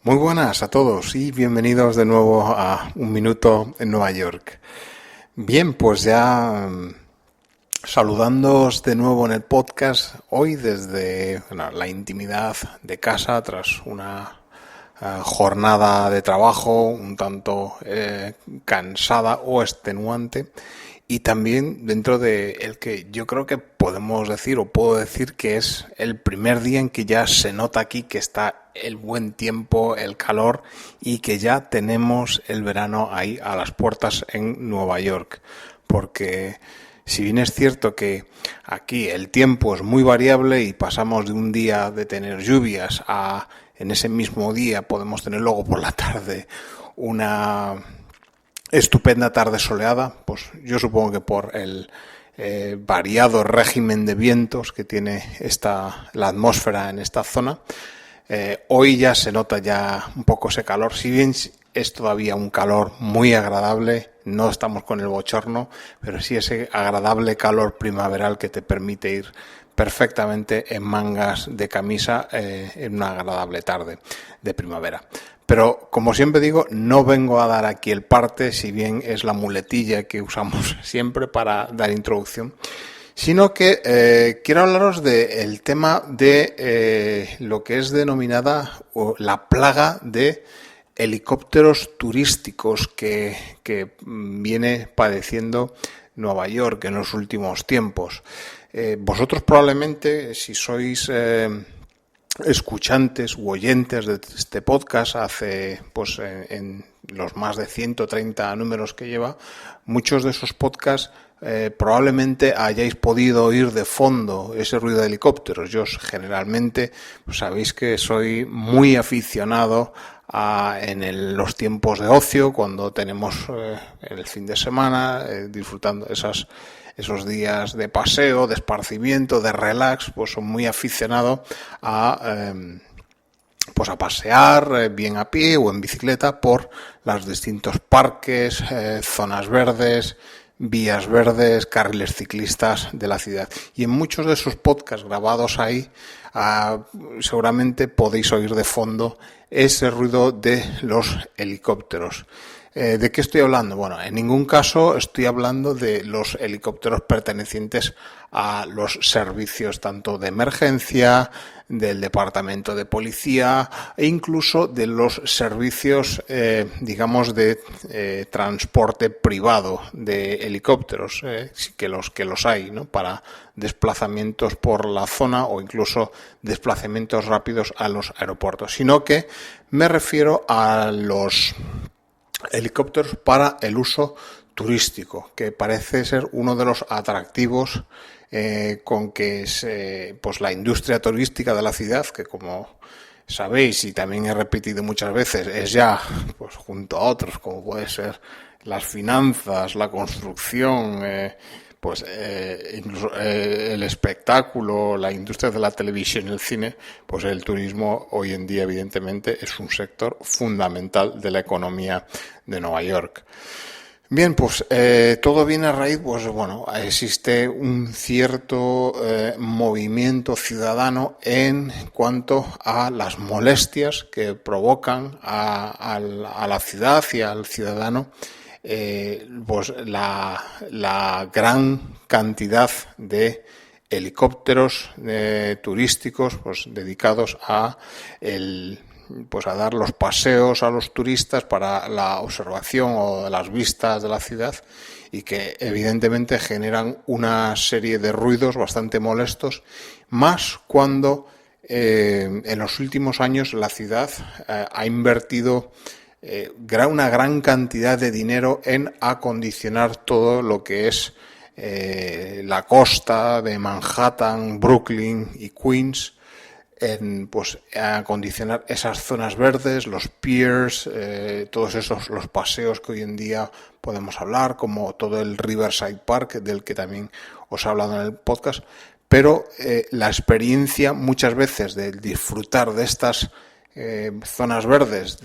Muy buenas a todos y bienvenidos de nuevo a Un Minuto en Nueva York. Bien, pues ya saludándoos de nuevo en el podcast, hoy desde la intimidad de casa tras una jornada de trabajo un tanto cansada o extenuante, y también dentro de el que yo creo que podemos decir o puedo decir que es el primer día en que ya se nota aquí que está el buen tiempo, el calor, y que ya tenemos el verano ahí a las puertas en Nueva York. Porque si bien es cierto que aquí el tiempo es muy variable y pasamos de un día de tener lluvias a en ese mismo día podemos tener luego por la tarde una estupenda tarde soleada, pues yo supongo que por el variado régimen de vientos que tiene la atmósfera en esta zona, hoy ya se nota ya un poco ese calor, si bien es todavía un calor muy agradable, no estamos con el bochorno, pero sí ese agradable calor primaveral que te permite ir perfectamente en mangas de camisa en una agradable tarde de primavera. Pero, como siempre digo, no vengo a dar aquí el parte, si bien es la muletilla que usamos siempre para dar introducción, sino que quiero hablaros del tema de lo que es denominada la plaga de helicópteros turísticos que viene padeciendo Nueva York en los últimos tiempos. Vosotros probablemente, si sois escuchantes u oyentes de este podcast hace pues en los más de 130 números que lleva, muchos de esos podcasts probablemente hayáis podido oír de fondo ese ruido de helicópteros. Yo generalmente pues sabéis que soy muy aficionado en los tiempos de ocio, cuando tenemos el fin de semana, disfrutando esos días de paseo, de esparcimiento, de relax, pues soy muy aficionado a pasear bien a pie o en bicicleta por los distintos parques, zonas verdes, vías verdes, carriles ciclistas de la ciudad. Y en muchos de esos podcasts grabados ahí, seguramente podéis oír de fondo ese ruido de los helicópteros. ¿De qué estoy hablando? Bueno, en ningún caso estoy hablando de los helicópteros pertenecientes a los servicios tanto de emergencia, del departamento de policía e incluso de los servicios, digamos, de transporte privado de helicópteros, que los hay, ¿no?, para desplazamientos por la zona o incluso desplazamientos rápidos a los aeropuertos, sino que me refiero a los helicópteros para el uso turístico, que parece ser uno de los atractivos con que pues la industria turística de la ciudad, que como sabéis y también he repetido muchas veces, es ya, pues junto a otros como puede ser las finanzas, la construcción, incluso el espectáculo, la industria de la televisión y el cine, pues el turismo hoy en día evidentemente es un sector fundamental de la economía de Nueva York. Bien, pues todo viene a raíz, pues bueno, existe un cierto movimiento ciudadano en cuanto a las molestias que provocan a la ciudad y al ciudadano pues la gran cantidad de helicópteros turísticos pues dedicados a dar los paseos a los turistas para la observación o las vistas de la ciudad, y que evidentemente generan una serie de ruidos bastante molestos, más cuando en los últimos años la ciudad ha invertido una gran cantidad de dinero en acondicionar todo lo que es la costa de Manhattan, Brooklyn y Queens, en acondicionar esas zonas verdes, los piers, todos esos los paseos que hoy en día podemos hablar, como todo el Riverside Park, del que también os he hablado en el podcast. Pero la experiencia muchas veces de disfrutar de estas zonas verdes,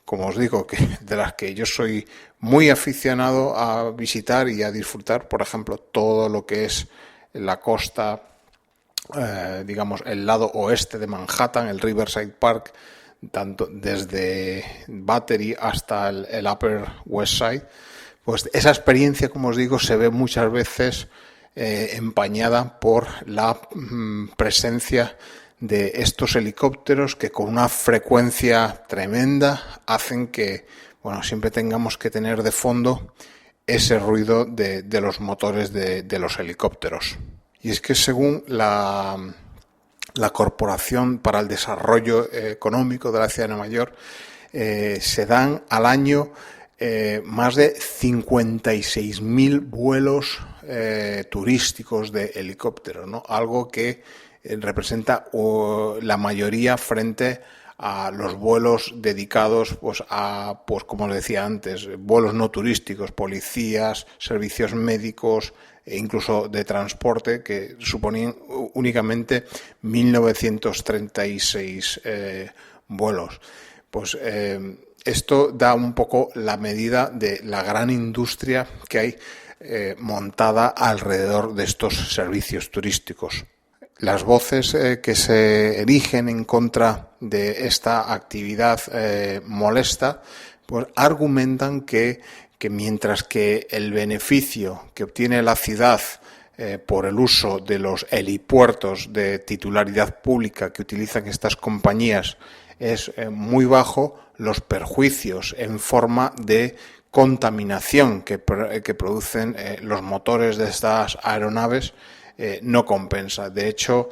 como os digo, de las que yo soy muy aficionado a visitar y a disfrutar, por ejemplo, todo lo que es la costa, digamos, el lado oeste de Manhattan, el Riverside Park tanto desde Battery hasta el Upper West Side, pues esa experiencia, como os digo, se ve muchas veces empañada por la presencia de estos helicópteros que con una frecuencia tremenda hacen que, bueno, siempre tengamos que tener de fondo ese ruido de los motores de los helicópteros. Y es que según la Corporación para el Desarrollo Económico de la Ciudad de Nueva York, se dan al año más de 56.000 vuelos turísticos de helicópteros, ¿no? Algo que representa la mayoría frente a los vuelos dedicados pues a, pues como os decía antes, vuelos no turísticos, policías, servicios médicos e incluso de transporte, que suponían únicamente 1936 vuelos. Pues esto da un poco la medida de la gran industria que hay montada alrededor de estos servicios turísticos. Las voces que se erigen en contra de esta actividad molesta, pues argumentan que mientras que el beneficio que obtiene la ciudad por el uso de los helipuertos de titularidad pública que utilizan estas compañías es muy bajo, los perjuicios en forma de contaminación que producen los motores de estas aeronaves no compensa. De hecho,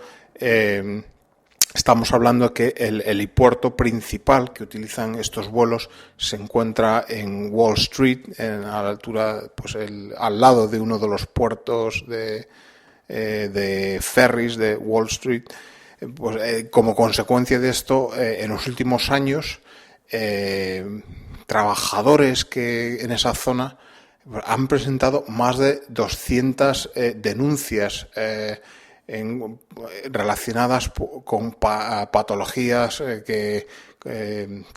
estamos hablando que el helipuerto principal que utilizan estos vuelos se encuentra en Wall Street, a la altura, pues al lado de uno de los puertos de ferries de Wall Street. Pues, como consecuencia de esto, en los últimos años, trabajadores que en esa zona han presentado más de 200 denuncias relacionadas con patologías que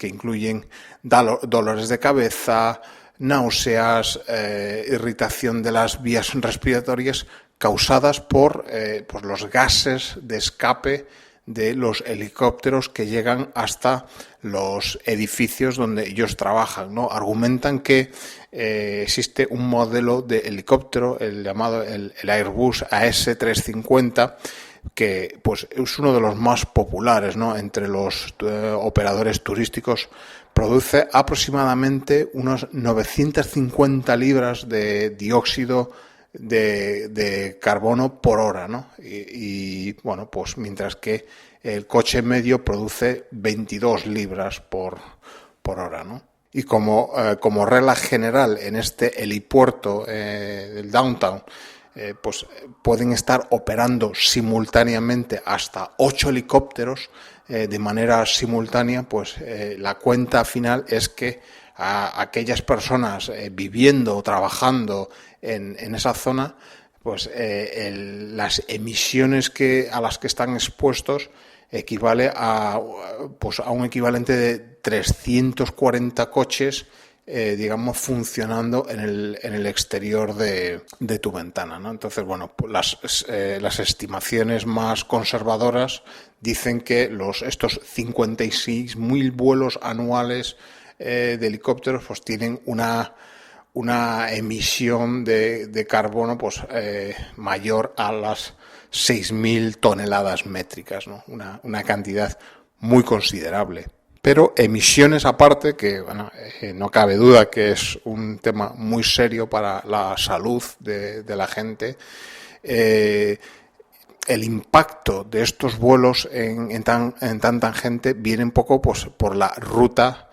incluyen dolores de cabeza, náuseas, irritación de las vías respiratorias causadas por los gases de escape de los helicópteros que llegan hasta los edificios donde ellos trabajan, ¿no? Argumentan que existe un modelo de helicóptero, el llamado el Airbus AS350, que pues es uno de los más populares, ¿no?, entre los operadores turísticos. Produce aproximadamente unos 950 libras de dióxido de carbono por hora, ¿no? Y bueno, pues mientras que el coche medio produce 22 libras por hora, ¿no? Y como regla general en este helipuerto del downtown, pues pueden estar operando simultáneamente hasta 8 helicópteros de manera simultánea, pues la cuenta final es que a aquellas personas viviendo o trabajando en esa zona, pues las emisiones a las que están expuestos equivale a un equivalente de 340 coches digamos, funcionando en el exterior de tu ventana, ¿no? Entonces, bueno, pues las estimaciones más conservadoras dicen que estos 56.000 vuelos anuales de helicópteros pues tienen una emisión de carbono pues mayor a las 6.000 toneladas métricas, ¿no? Una cantidad muy considerable. Pero emisiones aparte, que bueno, no cabe duda que es un tema muy serio para la salud de la gente, el impacto de estos vuelos en tanta gente viene un poco pues por la ruta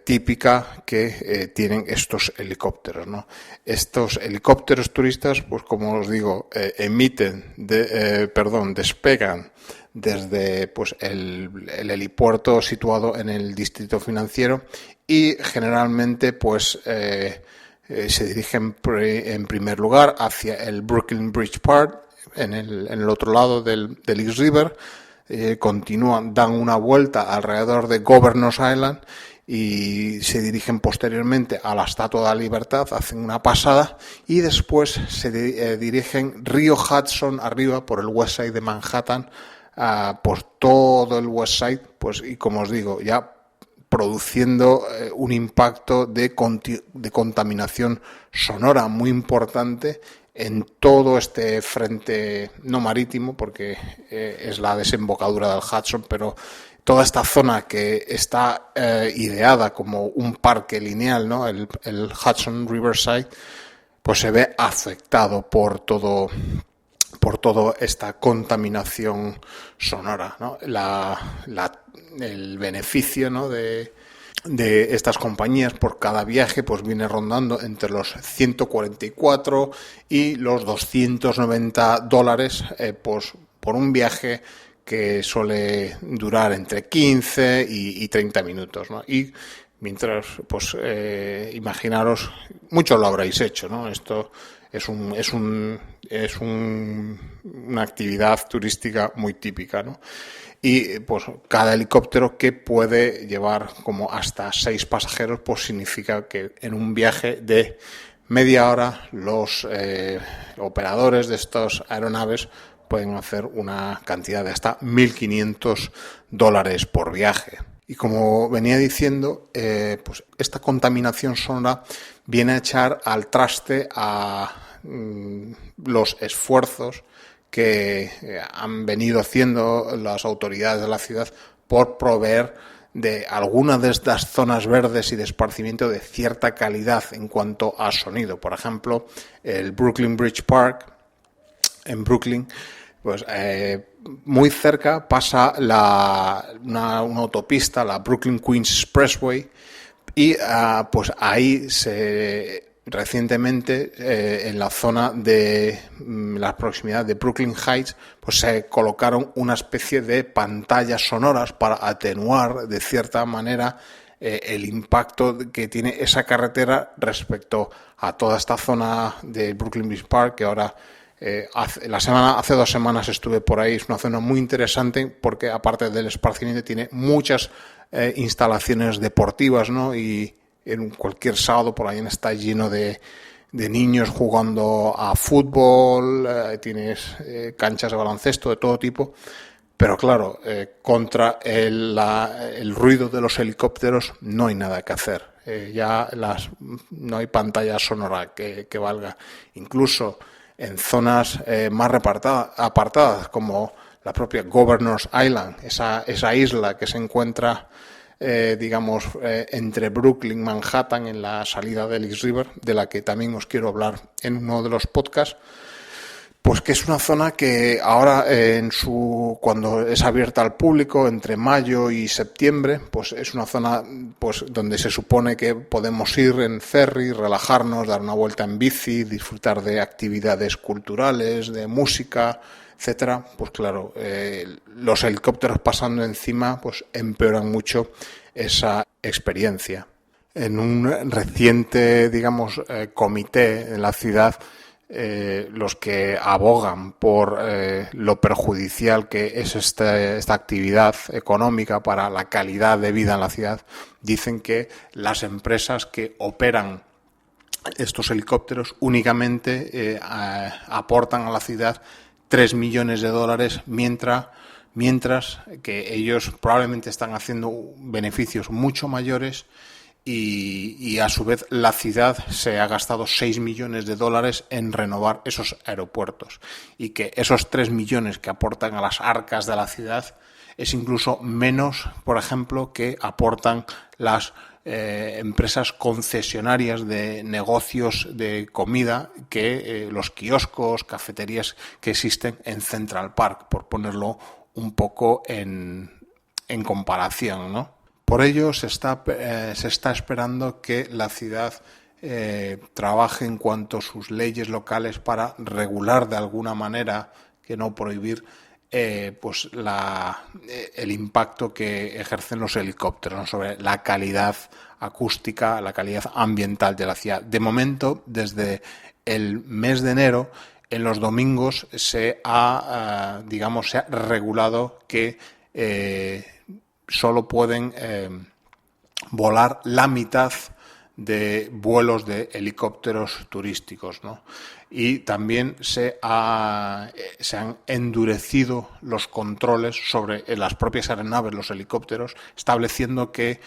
típica que tienen estos helicópteros, ¿no? Estos helicópteros turistas, pues como os digo, despegan desde pues el helipuerto situado en el distrito financiero y generalmente pues se dirigen en primer lugar hacia el Brooklyn Bridge Park en el otro lado del East River, continúan, dan una vuelta alrededor de Governor's Island y se dirigen posteriormente a la Estatua de la Libertad, hacen una pasada y después se dirigen río Hudson arriba por el West Side de Manhattan pues todo el West Side, pues, y como os digo, ya produciendo un impacto de contaminación sonora muy importante en todo este frente no marítimo, porque es la desembocadura del Hudson, pero toda esta zona que está ideada como un parque lineal, ¿no? El Hudson Riverside, pues se ve afectado por toda esta contaminación sonora, ¿no? El beneficio, ¿no?, de estas compañías por cada viaje pues viene rondando entre los 144 y los $290 pues, por un viaje que suele durar entre 15 y 30 minutos, ¿no? Y mientras, pues imaginaros, muchos lo habréis hecho, ¿no? Esto es una actividad turística muy típica, ¿no? Y pues cada helicóptero que puede llevar como hasta 6 pasajeros, pues significa que en un viaje de media hora los operadores de estas aeronaves pueden hacer una cantidad de hasta $1.500 por viaje. Y como venía diciendo, pues esta contaminación sonora viene a echar al traste a los esfuerzos que han venido haciendo las autoridades de la ciudad por proveer de algunas de estas zonas verdes y de esparcimiento de cierta calidad en cuanto a sonido. Por ejemplo, el Brooklyn Bridge Park en Brooklyn, pues muy cerca pasa una autopista, la Brooklyn Queens Expressway, y pues ahí recientemente en la zona de la proximidad de Brooklyn Heights, pues se colocaron una especie de pantallas sonoras para atenuar de cierta manera el impacto que tiene esa carretera respecto a toda esta zona de Brooklyn Beach Park, que ahora hace 2 semanas estuve por ahí. Es una zona muy interesante porque aparte del esparcimiento tiene muchas instalaciones deportivas, ¿no? Y en cualquier sábado por ahí está lleno de niños jugando a fútbol, tienes canchas de baloncesto de todo tipo, pero claro, contra el ruido de los helicópteros no hay nada que hacer. No hay pantalla sonora que valga. Incluso en zonas más apartadas, como la propia Governor's Island, esa isla que se encuentra entre Brooklyn y Manhattan, en la salida del East River, de la que también os quiero hablar en uno de los podcasts, pues que es una zona que ahora cuando es abierta al público entre mayo y septiembre, pues es una zona pues donde se supone que podemos ir en ferry, relajarnos, dar una vuelta en bici, disfrutar de actividades culturales, de música, etcétera. Pues claro, los helicópteros pasando encima pues empeoran mucho esa experiencia. En un reciente, comité en la ciudad, los que abogan por lo perjudicial que es esta actividad económica para la calidad de vida en la ciudad, dicen que las empresas que operan estos helicópteros únicamente aportan a la ciudad $3 millones, mientras que ellos probablemente están haciendo beneficios mucho mayores. Y a su vez la ciudad se ha gastado $6 millones en renovar esos aeropuertos, y que esos 3 millones que aportan a las arcas de la ciudad es incluso menos, por ejemplo, que aportan las empresas concesionarias de negocios de comida, que los kioscos, cafeterías que existen en Central Park, por ponerlo un poco en comparación, ¿no? Por ello se está esperando que la ciudad trabaje en cuanto a sus leyes locales para regular de alguna manera, que no prohibir, pues el impacto que ejercen los helicópteros, ¿no?, sobre la calidad acústica, la calidad ambiental de la ciudad. De momento, desde el mes de enero, en los domingos se ha regulado que solo pueden volar la mitad de vuelos de helicópteros turísticos, ¿no? Y también se han endurecido los controles sobre las propias aeronaves, los helicópteros, estableciendo que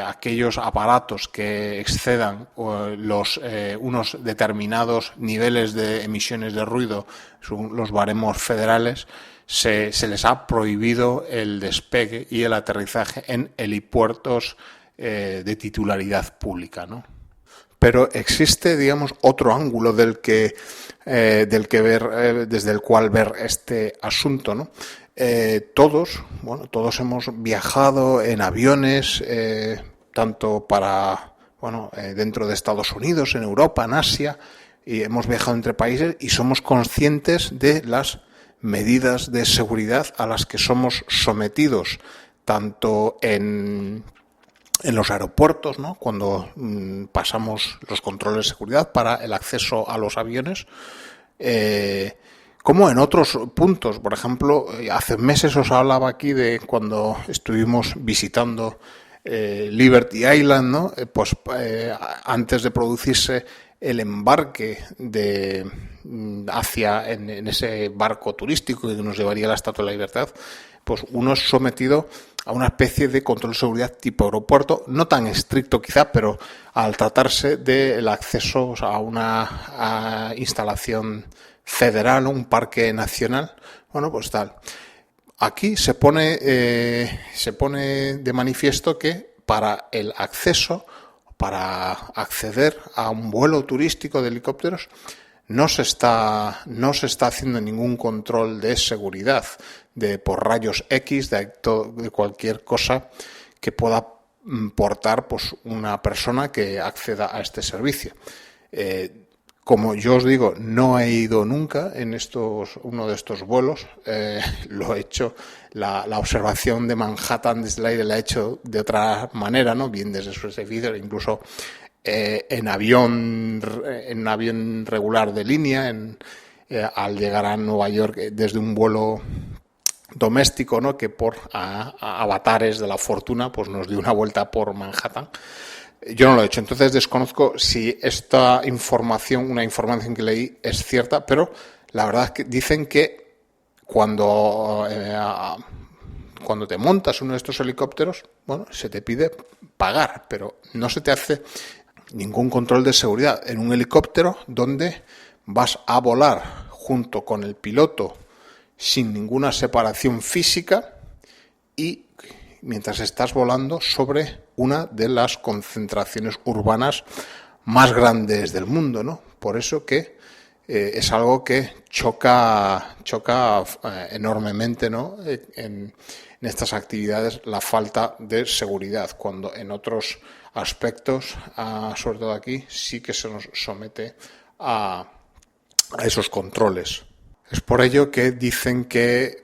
aquellos aparatos que excedan unos determinados niveles de emisiones de ruido, los baremos federales, se les ha prohibido el despegue y el aterrizaje en helipuertos de titularidad pública, ¿no? Pero existe, digamos, otro ángulo desde el cual ver este asunto, ¿no? Todos hemos viajado en aviones, tanto dentro de Estados Unidos, en Europa, en Asia, y hemos viajado entre países y somos conscientes de las medidas de seguridad a las que somos sometidos, tanto en los aeropuertos, ¿no? Cuando pasamos los controles de seguridad para el acceso a los aviones, como en otros puntos. Por ejemplo, hace meses os hablaba aquí de cuando estuvimos visitando Liberty Island, ¿no? Antes de producirse el embarque en ese barco turístico que nos llevaría a la Estatua de la Libertad, pues uno es sometido a una especie de control de seguridad tipo aeropuerto, no tan estricto quizá, pero al tratarse del acceso a una instalación federal, un parque nacional, pues tal. Aquí se pone de manifiesto que para acceder a un vuelo turístico de helicópteros, no se está haciendo ningún control de seguridad por rayos X de cualquier cosa que pueda portar pues una persona que acceda a este servicio. Como yo os digo, no he ido nunca en uno de estos vuelos. Lo he hecho, la observación de Manhattan desde el aire la he hecho de otra manera, ¿no? Bien desde sus edificios, incluso en avión regular de línea, al llegar a Nueva York desde un vuelo doméstico, ¿no? Que por avatares de la fortuna pues nos dio una vuelta por Manhattan. Yo no lo he hecho, entonces desconozco si esta información, una información que leí, es cierta, pero la verdad es que dicen que cuando te montas uno de estos helicópteros, se te pide pagar, pero no se te hace ningún control de seguridad en un helicóptero donde vas a volar junto con el piloto sin ninguna separación física y mientras estás volando sobre una de las concentraciones urbanas más grandes del mundo, ¿no? Por eso que es algo que choca enormemente, ¿no? En estas actividades la falta de seguridad, cuando en otros aspectos, sobre todo aquí, sí que se nos somete a esos controles. Es por ello que dicen que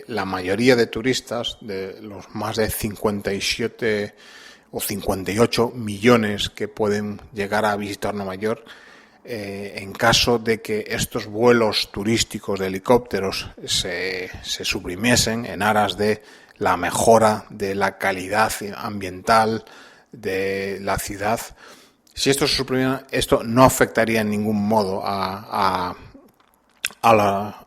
la mayoría de turistas, de los más de 57 o 58 millones que pueden llegar a visitar Nueva York, en caso de que estos vuelos turísticos de helicópteros se suprimiesen en aras de la mejora de la calidad ambiental de la ciudad, si esto se suprimiera, esto no afectaría en ningún modo a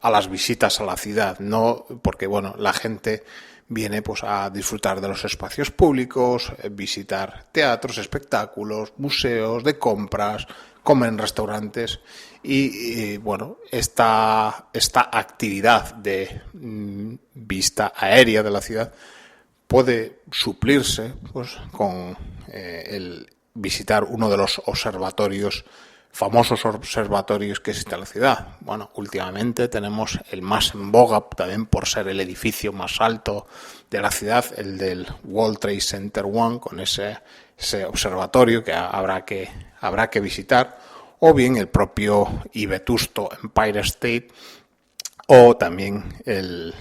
las visitas a la ciudad, no, porque la gente viene pues a disfrutar de los espacios públicos, visitar teatros, espectáculos, museos, de compras, comer en restaurantes y esta actividad de vista aérea de la ciudad puede suplirse pues con el visitar uno de los famosos observatorios que existe en la ciudad. Últimamente tenemos el más en boga, también por ser el edificio más alto de la ciudad, el del World Trade Center One, con ese observatorio que habrá que visitar, o bien el propio y vetusto Empire State, o también el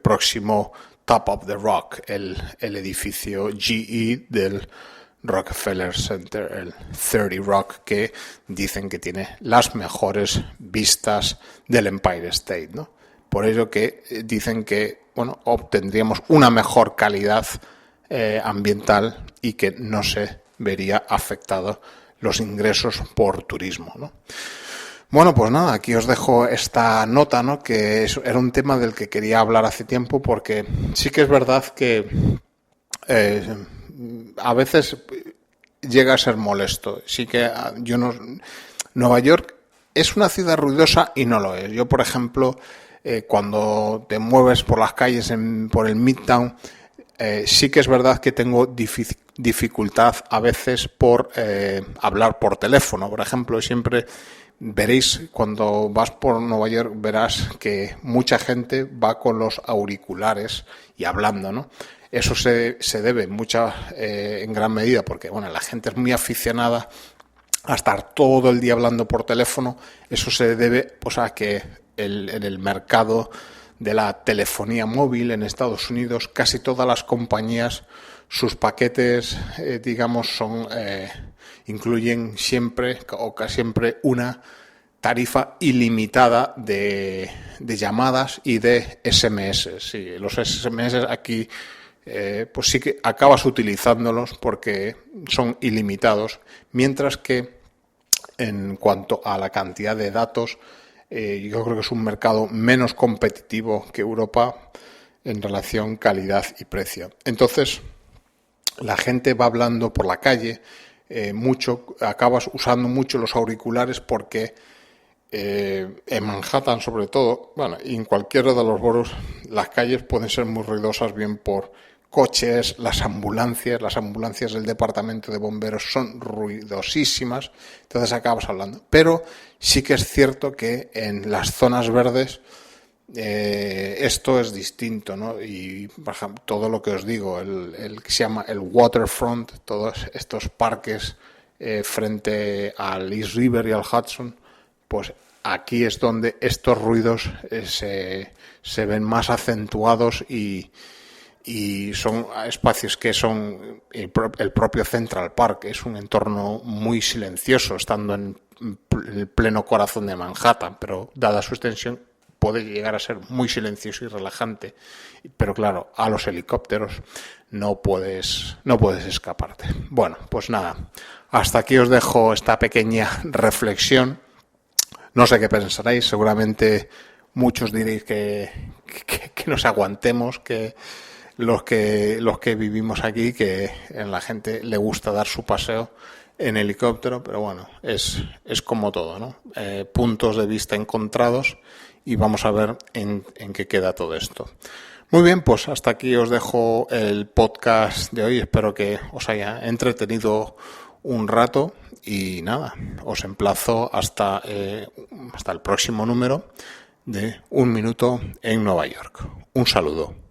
próximo Top of the Rock, el edificio GE del Rockefeller Center, el 30 Rock, que dicen que tiene las mejores vistas del Empire State, ¿no? Por ello que dicen que obtendríamos una mejor calidad ambiental y que no se vería afectados los ingresos por turismo, ¿no? Bueno, pues nada, aquí os dejo esta nota, ¿no? Que era un tema del que quería hablar hace tiempo, porque sí que es verdad que a veces llega a ser molesto. Sí que yo no... Nueva York es una ciudad ruidosa y no lo es. Yo, por ejemplo, cuando te mueves por las calles por el Midtown, sí que es verdad que tengo dificultad a veces por hablar por teléfono. Por ejemplo, siempre veréis, cuando vas por Nueva York, verás que mucha gente va con los auriculares y hablando, ¿no? Eso se debe en gran medida porque, bueno, la gente es muy aficionada a estar todo el día hablando por teléfono. Eso se debe, pues, a que en el mercado de la telefonía móvil en Estados Unidos, casi todas las compañías, sus paquetes, digamos, incluyen siempre o casi siempre una tarifa ilimitada de llamadas y de SMS. Sí, los SMS aquí, pues sí que acabas utilizándolos porque son ilimitados, mientras que en cuanto a la cantidad de datos, yo creo que es un mercado menos competitivo que Europa en relación calidad y precio. Entonces, la gente va hablando por la calle mucho, acabas usando mucho los auriculares porque en Manhattan, sobre todo, bueno, y en cualquiera de los boroughs, las calles pueden ser muy ruidosas, bien por coches, las ambulancias del departamento de bomberos son ruidosísimas, entonces acabas hablando. Pero sí que es cierto que en las zonas verdes esto es distinto, ¿no? Y, por ejemplo, todo lo que os digo, el que se llama el waterfront, todos estos parques frente al East River y al Hudson, pues aquí es donde estos ruidos se ven más acentuados y son espacios que son el propio Central Park. Es un entorno muy silencioso, estando en el pleno corazón de Manhattan, pero dada su extensión puede llegar a ser muy silencioso y relajante. Pero claro, a los helicópteros no puedes escaparte. Bueno, pues nada, hasta aquí os dejo esta pequeña reflexión. No sé qué pensaréis, seguramente muchos diréis que nos aguantemos, que los que vivimos aquí, que a la gente le gusta dar su paseo en helicóptero, pero bueno, es como todo, ¿no? Puntos de vista encontrados y vamos a ver en qué queda todo esto. Muy bien, pues hasta aquí os dejo el podcast de hoy. Espero que os haya entretenido un rato y nada, os emplazo hasta el próximo número de Un Minuto en Nueva York. Un saludo.